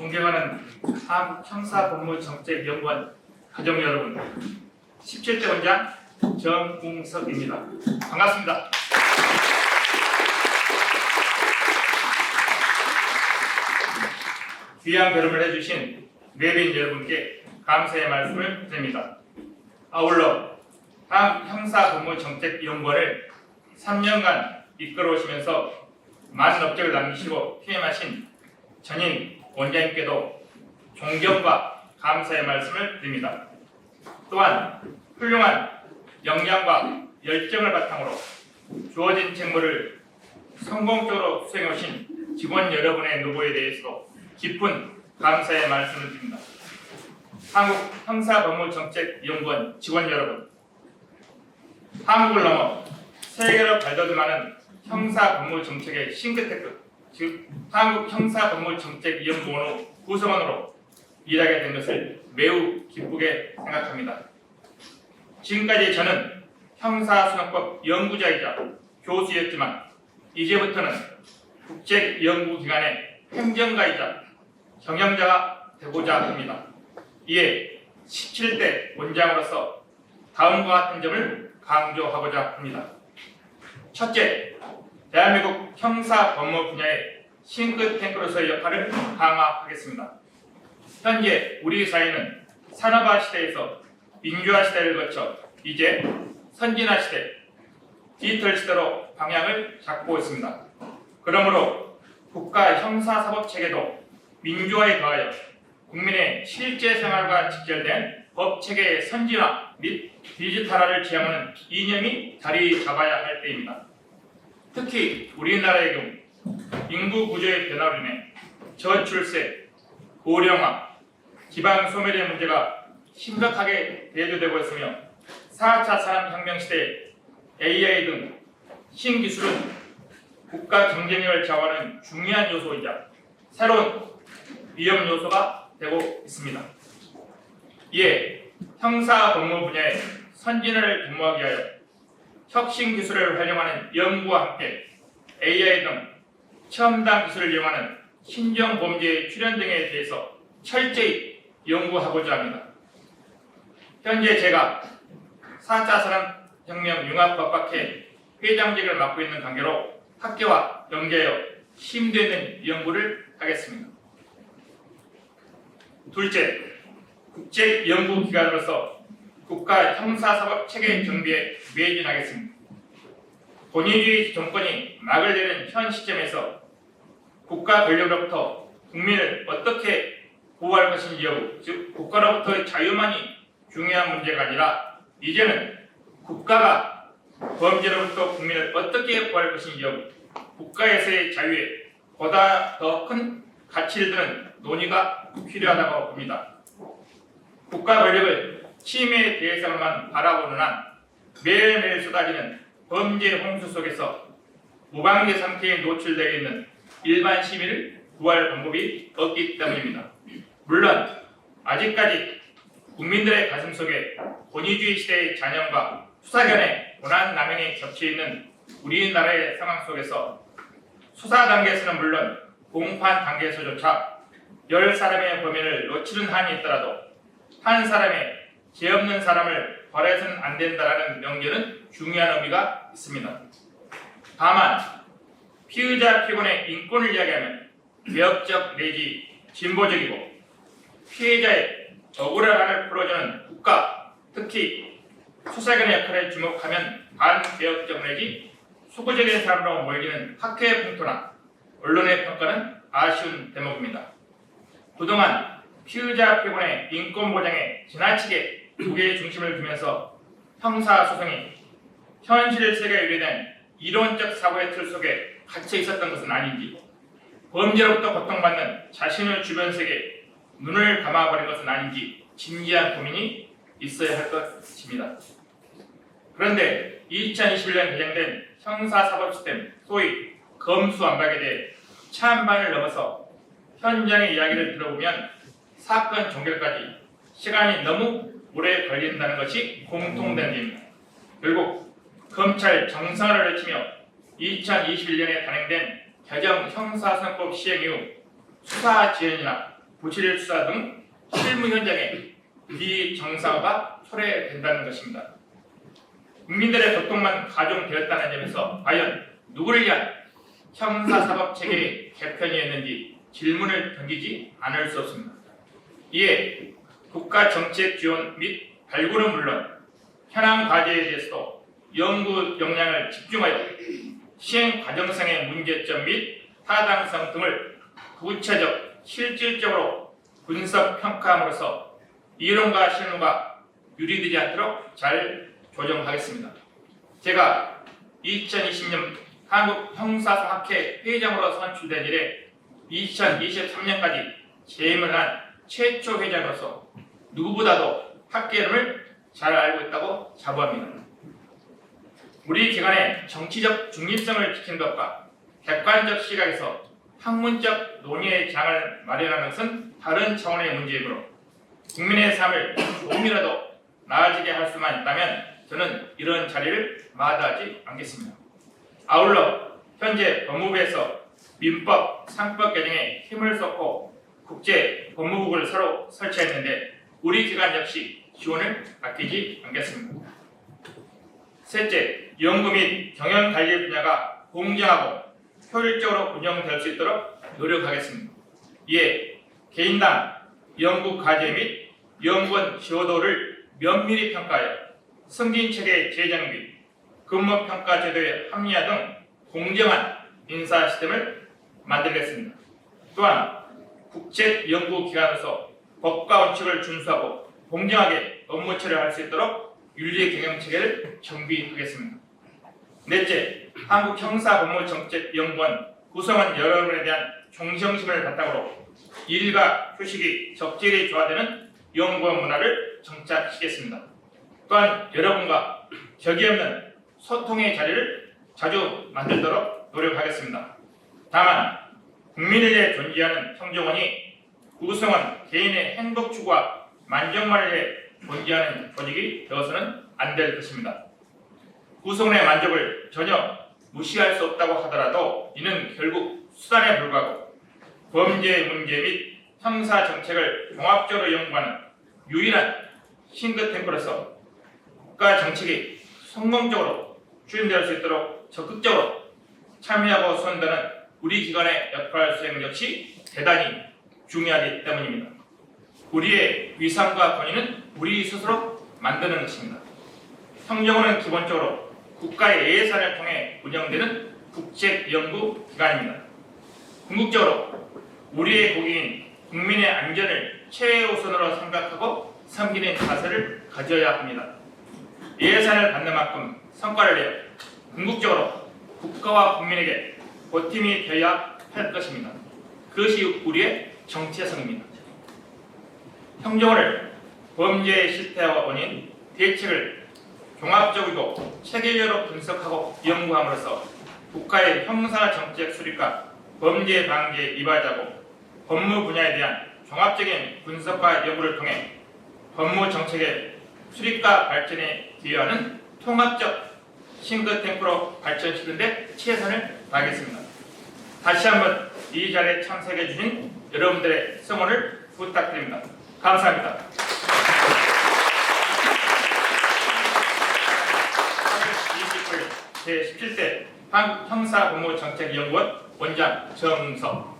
존경하는 한국형사법무정책연구원 가족 여러분, 17대 원장 정웅석입니다. 반갑습니다. 귀한 결혼을 해주신 내빈 여러분께 감사의 말씀을 드립니다. 아울러 한국형사법무정책연구원을 3년간 이끌어오시면서 많은 업적을 남기시고 퇴임하신 전임 원장님께도 존경과 감사의 말씀을 드립니다. 또한 훌륭한 역량과 열정을 바탕으로 주어진 책무를 성공적으로 수행해 오신 직원 여러분의 노고에 대해서도 깊은 감사의 말씀을 드립니다. 한국형사법무정책연구원 직원 여러분, 한국을 넘어 세계로 발돋움하는 형사법무정책의 싱크탱크, 즉 한국형사법무정책연구원 구성원으로 일하게 된 것을 매우 기쁘게 생각합니다. 지금까지 저는 형사소송법 연구자이자 교수였지만 이제부터는 국제연구기관의 행정가이자 경영자가 되고자 합니다. 이에 17대 원장으로서 다음과 같은 점을 강조하고자 합니다. 첫째, 대한민국 형사법무 분야의 싱크탱크로서의 역할을 강화하겠습니다. 현재 우리 사회는 산업화 시대에서 민주화 시대를 거쳐 이제 선진화 시대, 디지털 시대로 방향을 잡고 있습니다. 그러므로 국가 형사사법 체계도 민주화에 더하여 국민의 실제 생활과 직결된 법 체계의 선진화 및 디지털화를 지향하는 이념이 자리 잡아야 할 때입니다. 특히 우리나라의 경우 인구 구조의 변화로 인해 저출생, 고령화, 기반 소멸의 문제가 심각하게 대두되고 있으며 4차 산업혁명 시대에 AI 등 신기술은 국가 경쟁력을 좌우하는 중요한 요소이자 새로운 위험 요소가 되고 있습니다. 이에 형사법무 분야의 선진화를 도모하기 위하여 혁신 기술을 활용하는 연구와 함께 AI 등 첨단 기술을 이용하는 신정범죄의 출현 등에 대해서 철저히 연구하고자 합니다. 현재 제가 4차 산업혁명 융합법학회 회장직을 맡고 있는 관계로 학계와 연계하여 심도 있는 연구를 하겠습니다. 둘째, 국제연구기관으로서 국가 형사사법 체계 정비에 매진하겠습니다. 권위주의 정권이 막을 내는 현 시점에서 국가 권력으로부터 국민을 어떻게 보호할 것인지 여부, 즉 국가로부터의 자유만이 중요한 문제가 아니라 이제는 국가가 범죄로부터 국민을 어떻게 보호할 것인지 여부, 국가에서의 자유에 보다 더 큰 가치를 두는 논의가 필요하다고 봅니다. 국가 권력을 침해의 대상으로만 바라보는 한 매일매일 쏟아지는 범죄 홍수 속에서 무방비 상태에 노출되어 있는 일반 시민을 구할 방법이 없기 때문입니다. 물론 아직까지 국민들의 가슴속에 권위주의 시대의 잔영과 수사견의 고난 남용이 겹쳐있는 우리나라의 상황 속에서 수사 단계에서는 물론 공판 단계에서조차 10사람의 범인을 놓치는 한이 있더라도 한 사람의 죄 없는 사람을 벌해서는 안 된다라는 명제는 중요한 의미가 있습니다. 다만 피의자 피고의 인권을 이야기하면 개혁적 내지 진보적이고 피해자의 억울한 한을 풀어주는 국가, 특히 수사관의 역할에 주목하면 반개혁적 내지 수구적인 사람으로 몰리는 학회의 풍토나 언론의 평가는 아쉬운 대목입니다. 그동안 피의자 피고의 인권 보장에 지나치게 무게의 중심을 두면서 형사소송이 현실 세계에 유래된 이론적 사고의 틀 속에 갇혀 있었던 것은 아닌지, 범죄로부터 고통받는 자신의 주변 세계에 눈을 감아버린 것은 아닌지 진지한 고민이 있어야 할 것입니다. 그런데 2021년 개정된 형사사법 시스템, 소위 검수완박에 대해 찬반을 넘어서 현장의 이야기를 들어보면 사건 종결까지 시간이 너무 오래 걸린다는 것이 공통된 점입니다. 결국 검찰 정상화를 외치며 2021년에 단행된 개정 형사소송법 시행 이후 수사 지연이나 부실 수사 등 실무 현장에 비정상화가 초래된다는 것입니다. 국민들의 고통만 가중되었다는 점에서 과연 누구를 위한 형사사법체계의 개편이었는지 질문을 던지지 않을 수 없습니다. 이에 국가정책 지원 및 발굴은 물론 현황 과제에 대해서도 연구 역량을 집중하여 시행 과정상의 문제점 및 타당성 등을 구체적, 실질적으로 분석 평가함으로써 이론과 실무가 유리되지 않도록 잘 조정하겠습니다. 제가 2020년 한국 형사사학회 회장으로 선출된 이래 2023년까지 재임을 한 최초 회장으로서 누구보다도 학계론을 잘 알고 있다고 자부합니다. 우리 기관의 정치적 중립성을 지키는 것과 객관적 시각에서 학문적 논의의 장을 마련하는 것은 다른 차원의 문제이므로 국민의 삶을 조금이라도 나아지게 할 수만 있다면 저는 이런 자리를 마다하지 않겠습니다. 아울러 현재 법무부에서 민법, 상법 개정에 힘을 쏟고 국제 법무국을 서로 설치했는데 우리 기관 역시 지원을 아끼지 않겠습니다. 셋째, 연구 및 경영 관리 분야가 공정하고 효율적으로 운영될 수 있도록 노력하겠습니다. 이에 개인당 연구 과제 및 연구원 지도를 면밀히 평가하여 승진체계 제정 및 근무평가 제도의 합리화 등 공정한 인사 시스템을 만들겠습니다. 또한 국책연구기관으로서 법과 원칙을 준수하고 공정하게 업무 처리할 수 있도록 윤리경영체계를 정비하겠습니다. 넷째, 한국형사법무정책연구원 구성원 여러분에 대한 존경심을 바탕으로 일과 휴식이 적절히 조화되는 연구원 문화를 정착시키겠습니다. 또한 여러분과 격이 없는 소통의 자리를 자주 만들도록 노력하겠습니다. 다만 국민을 위해 존재하는 행정원이 구성원 개인의 행복 추구와 만족만을 위해 존재하는 조직이 되어서는 안 될 것입니다. 구성원의 만족을 전혀 무시할 수 없다고 하더라도 이는 결국 수단에 불과하고 범죄 문제 및 형사 정책을 종합적으로 연구하는 유일한 싱크탱크로서 국가 정책이 성공적으로 추진될 수 있도록 적극적으로 참여하고 선도하는 우리 기관의 역할 수행 역시 대단히 중요하기 때문입니다. 우리의 위상과 권위는 우리 스스로 만드는 것입니다. 행정원은 기본적으로 국가의 예산을 통해 운영되는 국책연구기관입니다. 궁극적으로 우리의 고객인 국민의 안전을 최우선으로 생각하고 섬기는 자세를 가져야 합니다. 예산을 받는 만큼 성과를 내어 궁극적으로 국가와 국민에게 보탬이 되어야 할 것입니다. 그것이 우리의 정체성입니다. 행정원을 범죄의 실태와 원인, 대책을 종합적이고 체계적으로 분석하고 연구함으로써 국가의 형사정책 수립과 범죄 방지에 이바지하고 법무 분야에 대한 종합적인 분석과 연구를 통해 법무 정책의 수립과 발전에 기여하는 통합적 싱크탱크로 발전시키는 데 최선을 다하겠습니다. 다시 한번 이 자리에 참석해 주신 여러분들의 성원을 부탁드립니다. 감사합니다. 제17대 한국형사법무정책연구원 원장 정석